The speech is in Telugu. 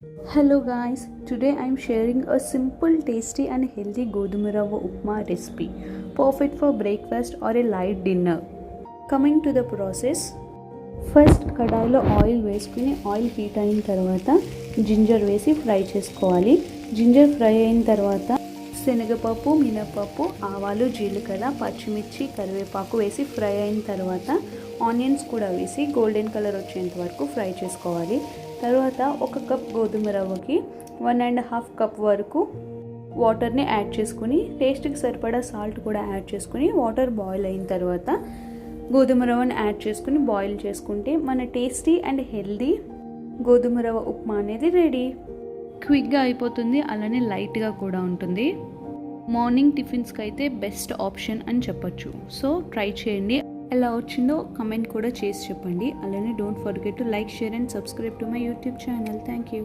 Hello guys, today I am sharing a simple, tasty and healthy Goduma Rava Upma recipe, perfect for breakfast or a light dinner. Coming to the process, first కడాయిలో ఆయిల్ వేసుకుని ఆయిల్ హీట్ అయిన తర్వాత జింజర్ వేసి ఫ్రై చేసుకోవాలి. జింజర్ ఫ్రై అయిన తర్వాత శనగపప్పు, మినపప్పు, ఆవాలు, జీలకర్ర, పచ్చిమిర్చి, కరివేపాకు వేసి ఫ్రై అయిన తర్వాత ఆనియన్స్ కూడా వేసి గోల్డెన్ కలర్ వచ్చేంత వరకు ఫ్రై చేసుకోవాలి. తర్వాత ఒక కప్ గోధుమ రవ్వకి 1.5 కప్ వరకు వాటర్ని యాడ్ చేసుకుని టేస్ట్కి సరిపడా సాల్ట్ కూడా యాడ్ చేసుకుని వాటర్ బాయిల్ అయిన తర్వాత గోధుమ రవ్వని యాడ్ చేసుకుని బాయిల్ చేసుకుంటే మన టేస్టీ అండ్ హెల్దీ గోధుమ రవ్వ ఉప్మా అనేది రెడీ. క్విక్గా అయిపోతుంది, అలానే లైట్గా కూడా ఉంటుంది. మార్నింగ్ టిఫిన్స్కి అయితే బెస్ట్ ఆప్షన్ అని చెప్పొచ్చు. సో ట్రై చేయండి. ఎలా వచ్చిందో కమెంట్ కూడా చేసి చెప్పండి. అలానే don't forget to like, share and subscribe to my YouTube channel. Thank you.